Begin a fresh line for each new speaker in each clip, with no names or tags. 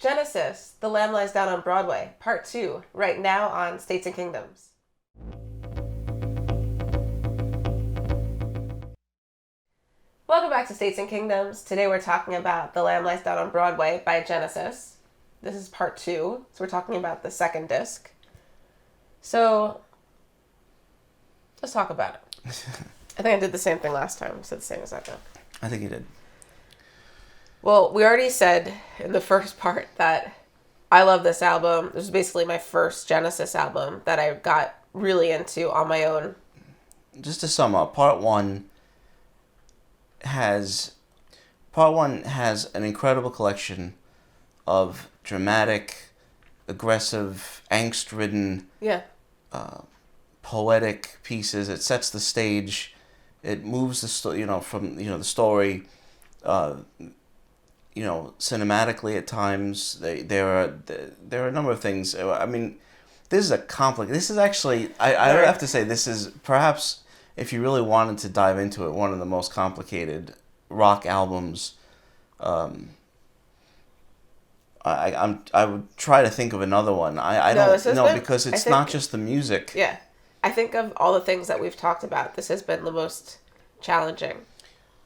Genesis, The Lamb Lies Down on Broadway, Part 2, right now on States and Kingdoms. Welcome back to States and Kingdoms. Today we're talking about The Lamb Lies Down on Broadway by Genesis. This is Part 2, so we're talking about the second disc. So, let's talk about it. I think I did the same thing last time. I said the same exact thing.
I think you did.
Well, we already said in the first part that I love this album. This is basically my first Genesis album that I got really into on my own.
Just to sum up, Part 1 has an incredible collection of dramatic, aggressive, angst-ridden, poetic pieces. It sets the stage. It moves the from the story. Cinematically at times, there are a number of things. I mean, this is This is actually, I have to say, this is perhaps, if you really wanted to dive into it, one of the most complicated rock albums. I would try to think of another one. I don't know, because it's not just the music.
Yeah, I think of all the things that we've talked about, this has been the most challenging.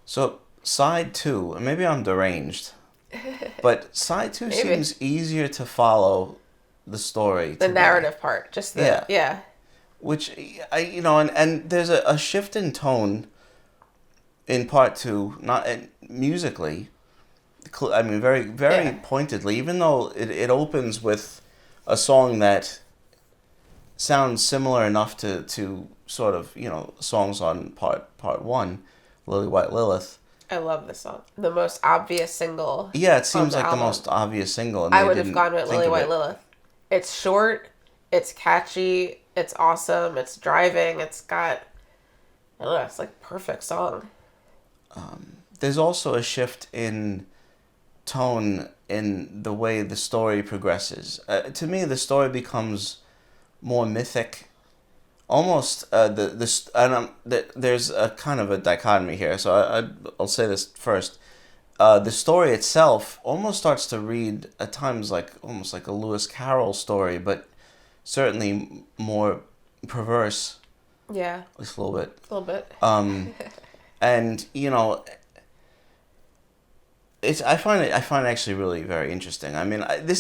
So side 2, and maybe I'm deranged, but side 2 seems easier to follow the story.
The narrative part, just yeah.
Which and there's a shift in tone in Part 2, not musically. I mean, very pointedly, even though it opens with a song that sounds similar enough to sort of, songs on part 1, Lily White Lilith.
I love this song. The most obvious single.
Yeah, it seems like album. The most obvious single. And
I would have gone with Lily White Lilith. It's short, it's catchy, it's awesome, it's driving, it's got, I don't know, it's like perfect song.
There's also a shift in tone in the way the story progresses. To me, the story becomes more mythic. Almost there's a kind of a dichotomy here. So I'll say this first. The story itself almost starts to read at times almost like a Lewis Carroll story, but certainly more perverse.
Yeah.
At least a little bit.
A little bit.
And I find it actually really very interesting. I mean, I would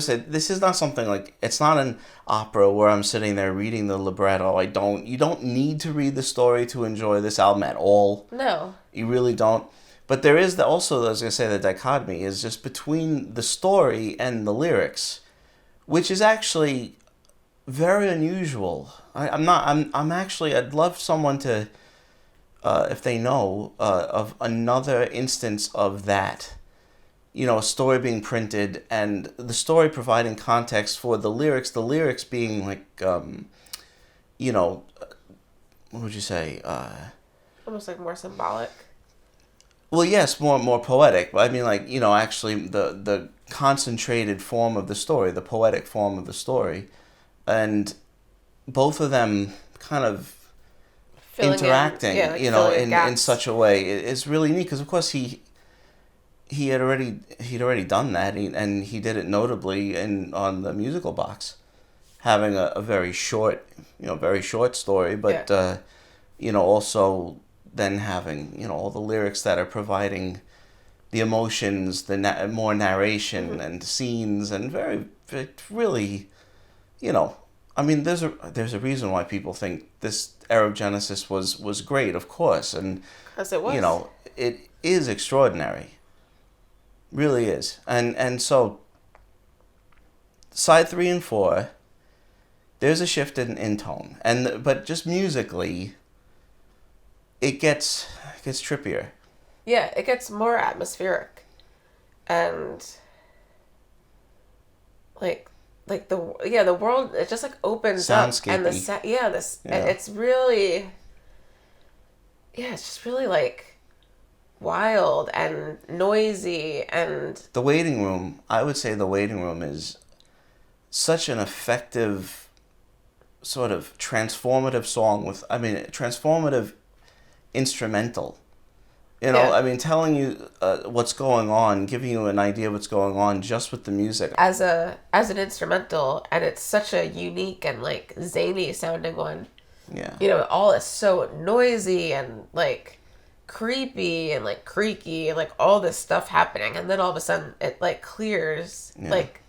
say this is not something it's not an opera where I'm sitting there reading the libretto. You don't need to read the story to enjoy this album at all.
No.
You really don't. But there is also, as I say, the dichotomy is just between the story and the lyrics, which is actually very unusual. I'd love someone to, if they know of another instance of that, a story being printed and the story providing context for the lyrics being what would you say?
Almost like more symbolic.
Well, yes, more poetic. But I mean, actually the concentrated form of the story, the poetic form of the story, and both of them kind of interacting, in such a way is really neat, because of course he had already done that, and he did it notably on the Musical Box, having a very short story, but also then having all the lyrics that are providing the emotions, the more narration and scenes, and really, I mean, there's a reason why people think this era of Genesis was great, of course, and
because it was.
It is extraordinary, really is, and so side 3 and 4, there's a shift in tone, but just musically, it gets trippier.
Yeah, it gets more atmospheric, and the world, it just opens up, and it's really, it's just really wild and noisy, and
the waiting room. I would say the waiting room is such an effective sort of transformative song transformative instrumental You know,
Yeah.
I mean, telling you what's going on, giving you an idea of what's going on just with the music.
As an instrumental, and it's such a unique and like zany sounding one.
Yeah.
You know, all is so noisy and like creepy and like creaky and like all this stuff happening, and then all of a sudden it like clears.
Yeah.
Like,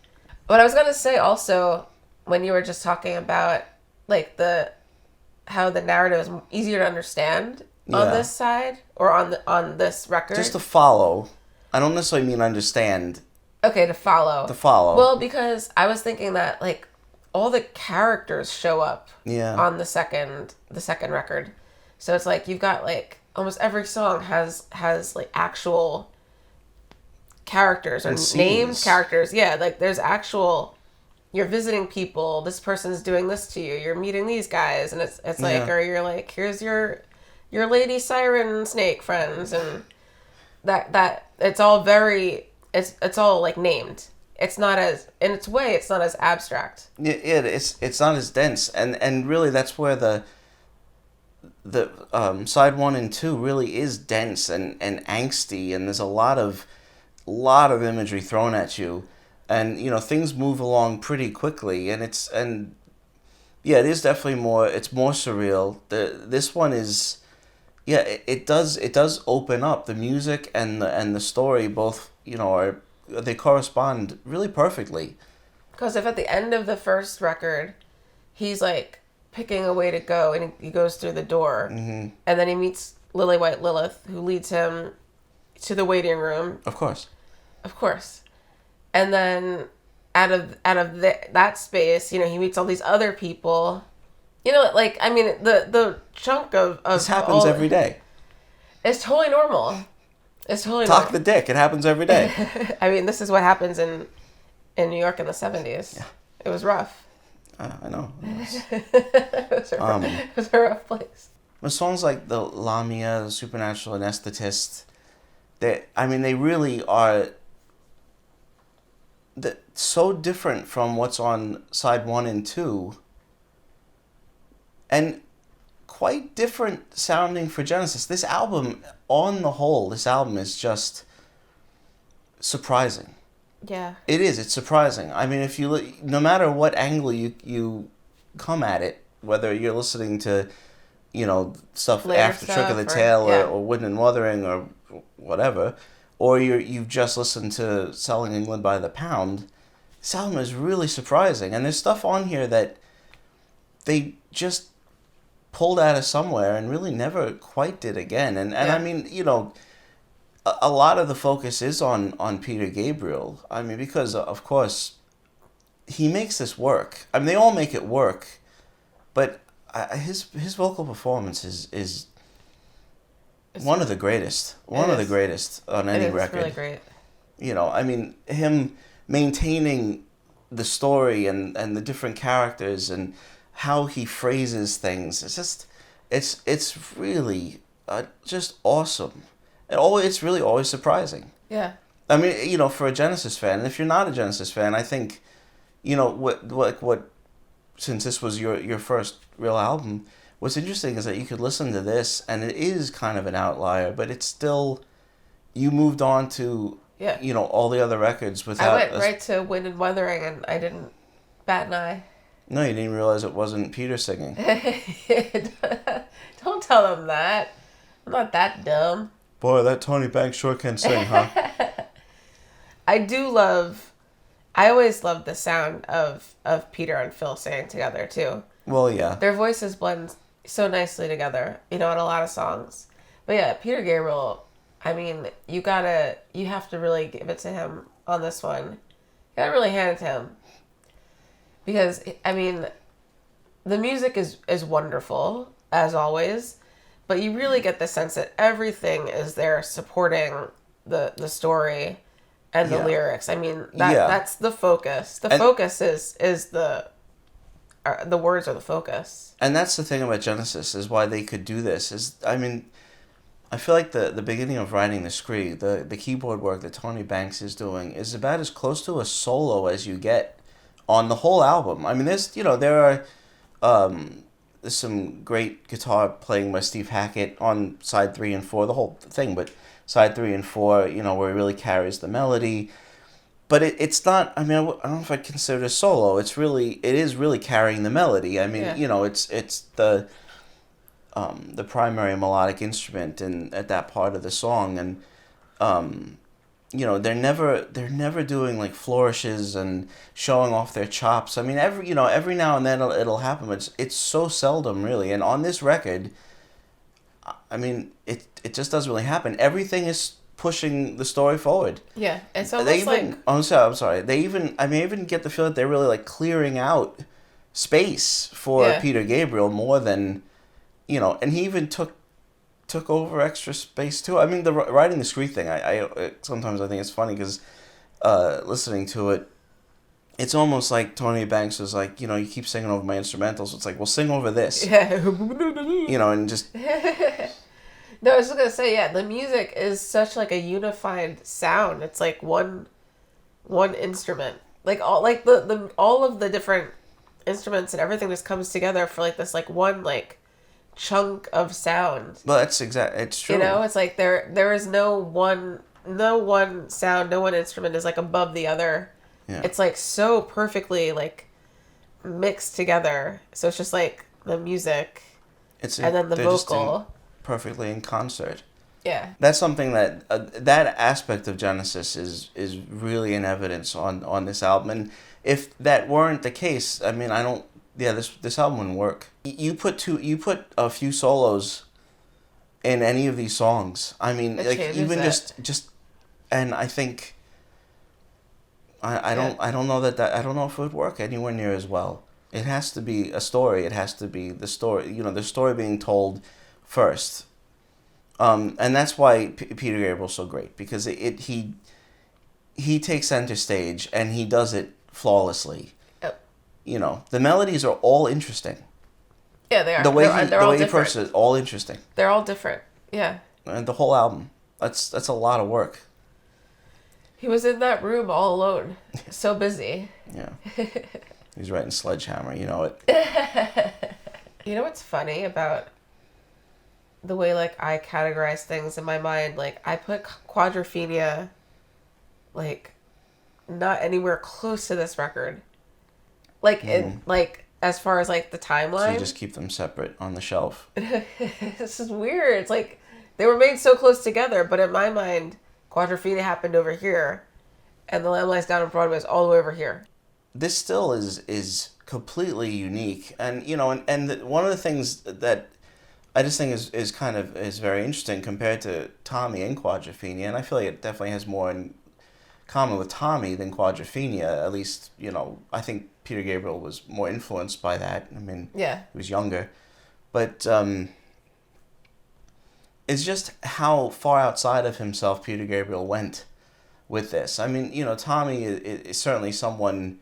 what I was gonna say also, when you were just talking about like the how the narrative is easier to understand on
Yeah.
this side or on this record.
Just to follow. I don't necessarily mean understand.
Okay, to follow.
To follow.
Well, because I was thinking that like all the characters show up
Yeah.
on the second record. So it's like you've got like almost every song has like actual characters or
And
named
scenes.
characters. Yeah, like there's actual, you're visiting people, this person's doing this to you, you're meeting these guys, and it's like,
Yeah.
or you're like, here's your lady siren snake friends, and that it's all very, it's all like named. It's not as, in its way, it's not as abstract.
Yeah, it's not as dense, and really that's where the side 1 and 2 really is dense and angsty, and there's a lot of imagery thrown at you, and you know things move along pretty quickly, and yeah, it is definitely more, it's more surreal. This one is, yeah, it does open up. The music and the story both, you know, they correspond really perfectly.
Because if at the end of the first record, he's like picking a way to go, and he goes through the door,
Mm-hmm.
and then he meets Lily White Lilith, who leads him to the waiting room,
Of course.
and then out of that space, you know, he meets all these other people. You know, like, I mean, the chunk of
This happens every day.
It's totally normal. It's totally
Talk the
normal.
dick. It happens every day.
I mean, this is what happens in New York in the 70s.
Yeah.
It was rough.
I know.
It was a rough place.
But songs like the Lamia, the Supernatural, Anesthetist, they really are so different from what's on side 1 and 2, and quite different sounding for Genesis. This album, on the whole, is just surprising.
Yeah.
It is. It's surprising. I mean, if you no matter what angle you come at it, whether you're listening to, you know, stuff
Later
after Trick of the
stuff,
Tail
yeah.
or Wind and Wuthering or whatever, or you've just listened to Selling England by the Pound, this album is really surprising. And there's stuff on here that they just pulled out of somewhere and really never quite did again. And
Yeah.
I mean, you know, a lot of the focus is on Peter Gabriel. I mean, because of course he makes this work. I mean, they all make it work, but his vocal performance is one of the greatest. One of the greatest on any record.
It's really great.
You know, I mean, him maintaining the story and the different characters and how he phrases things. It's just, it's really just awesome. It's really always surprising.
Yeah.
I mean, you know, for a Genesis fan, and if you're not a Genesis fan, I think, you know, what since this was your first real album, what's interesting is that you could listen to this, and it is kind of an outlier, but it's still, you moved on to,
Yeah.
you know, all the other records without...
I went right to Wind and Wuthering, and I didn't bat an eye.
No, you didn't realize it wasn't Peter singing.
Don't tell them that. I'm not that dumb.
Boy, that Tony Banks sure can sing, huh?
I always loved the sound of Peter and Phil singing together too.
Well, yeah.
Their voices blend so nicely together, you know, in a lot of songs. But yeah, Peter Gabriel, I mean, you have to really give it to him on this one. You gotta really hand it to him. Because, I mean, the music is wonderful, as always, but you really get the sense that everything is there supporting the story and the lyrics. I mean, that's the focus. The focus is the words are the focus.
And that's the thing about Genesis, is why they could do this. I mean, I feel like the beginning of writing the Scree, the keyboard work that Tony Banks is doing, is about as close to a solo as you get on the whole album. I mean, there are there's some great guitar playing by Steve Hackett on side 3 and 4, the whole thing, but side 3 and 4, where he really carries the melody. But it's not, I mean, I don't know if I'd consider it a solo. It is really carrying the melody. I mean, it's the primary melodic instrument at that part of the song. And, they're never doing like flourishes and showing off their chops. I mean, every now and then it'll happen, but it's so seldom really. And on this record, I mean, it just doesn't really happen. Everything is pushing the story forward.
Yeah, it's almost
I'm sorry. I even get the feeling that they're really like clearing out space for Peter Gabriel more than, and he even took over extra space too. I mean, the writing the screed thing. I sometimes I think it's funny because listening to it, it's almost like Tony Banks was like, you keep singing over my instrumentals. It's like, well, sing over this.
Yeah.
And just.
No, I was just gonna say, the music is such like a unified sound. It's like one instrument, like all the all of the different instruments and everything just comes together for like this like one like chunk of sound.
Well, it's true.
It's like there is no one sound, no one instrument is like above the other.
Yeah.
It's like so perfectly like mixed together. So it's just like the music, and then the vocal.
Perfectly in concert.
Yeah. That's
something that that aspect of Genesis is really in evidence on this album. And if that weren't the case, I mean, this album wouldn't work. You put a few solos in any of these songs. I mean, like even just and I think I don't know that I don't know if it would work anywhere near as well. It has to be a story. It has to be the story, the story being told first, and that's why Peter Gabriel's so great, because he takes center stage and he does it flawlessly.
Oh.
The melodies are all interesting.
Yeah, they are.
The way he
different.
approaches it, all interesting.
They're all different. Yeah.
And the whole album, that's a lot of work.
He was in that room all alone, so busy.
Yeah. He's writing Sledgehammer. You know it.
You know what's funny about the way like I categorize things in my mind? Like I put Quadrophenia like not anywhere close to this record. Like in like as far as like the timeline.
So you just keep them separate on the shelf.
This is weird. It's like they were made so close together, but in my mind, Quadrophenia happened over here, and The Lamb Lies Down on Broadway is all the way over here.
This still is completely unique, and one of the things that I just think is very interesting compared to Tommy and Quadrophenia, and I feel like it definitely has more in common with Tommy than Quadrophenia. At least, I think Peter Gabriel was more influenced by that. I mean, he was younger, but it's just how far outside of himself Peter Gabriel went with this. I mean, Tommy is certainly someone.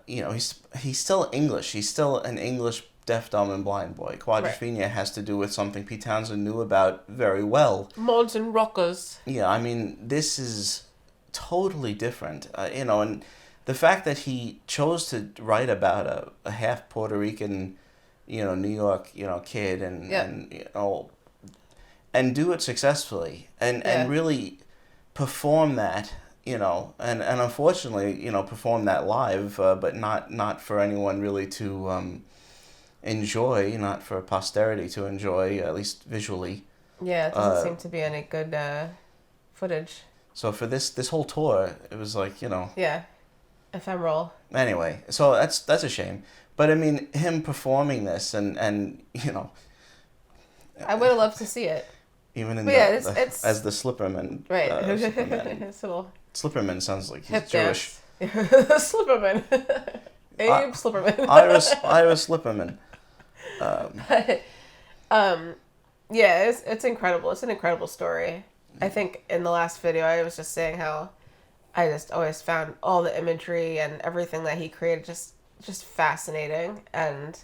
He's still English. He's still an English deaf, dumb, and blind boy. Quadrophenia has to do with something Pete Townsend knew about very well.
Mods and rockers.
Yeah, I mean, this is totally different. And the fact that he chose to write about a half Puerto Rican, New York, kid, and do it successfully, and really perform that. And unfortunately, perform that live, but not for anyone really to enjoy, not for posterity to enjoy, at least visually.
Yeah, it doesn't seem to be any good footage.
So for this whole tour, it was like,
Yeah, ephemeral.
Anyway, so that's a shame. But I mean, him performing this and
I would have loved to see it.
Even in
it's
as the Slipperman.
Right.
Slipperman. Slipperman sounds like he's Jewish.
Slipperman. Abe Slipperman.
Iris Slipperman.
Yeah, it's incredible. It's an incredible story. I think in the last video I was just saying how I just always found all the imagery and everything that he created just fascinating, and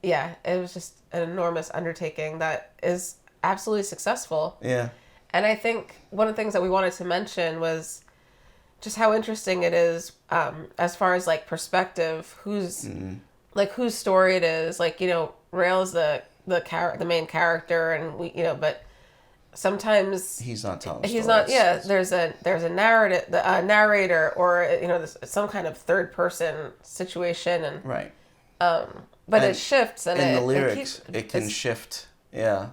yeah, it was just an enormous undertaking that is absolutely successful.
Yeah.
And I think one of the things that we wanted to mention was just how interesting it is, as far as like perspective, who's like whose story it is. Like, Rael's the main character, and but sometimes
he's not telling the
he's
story.
not. Yeah, there's a narrator, or some kind of third person situation, and
right.
But it shifts, and
in the lyrics it can shift. Yeah.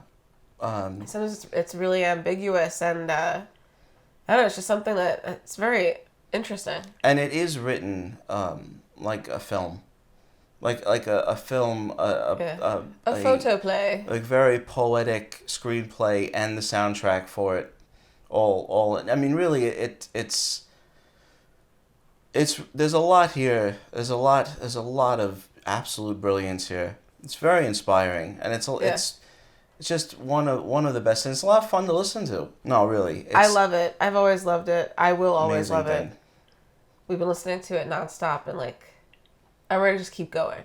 Sometimes it's really ambiguous, and I don't know. It's just something that it's very interesting.
And it is written like a film, like a film,
a photo play,
like very poetic screenplay, and the soundtrack for it, all. I mean, really, it's there's a lot here. There's a lot of absolute brilliance here. It's very inspiring, and it's just one of the best. And it's a lot of fun to listen to. No, really,
I love it. I've always loved it. I will always love
thing.
it. We've been listening to it nonstop, and I'm ready to just keep going.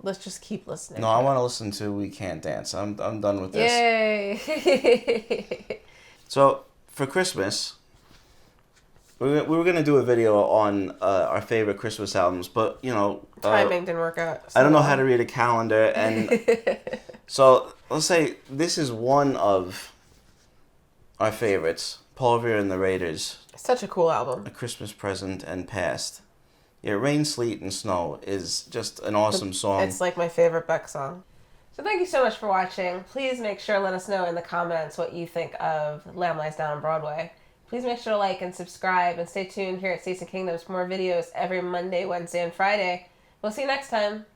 Let's just keep listening.
No, I want to listen to We Can't Dance. I'm done with this.
Yay!
So for Christmas, we were gonna do a video on our favorite Christmas albums, but
timing didn't work out.
I don't know how to read a calendar, and so let's say this is one of our favorites, Paul Revere and the Raiders.
Such a cool album.
A Christmas Present and Past. Yeah, Rain, Sleet, and Snow is just an awesome song.
It's like my favorite Beck song. So thank you so much for watching. Please make sure to let us know in the comments what you think of Lamb Lies Down on Broadway. Please make sure to like and subscribe, and stay tuned here at States and Kingdoms for more videos every Monday, Wednesday, and Friday. We'll see you next time.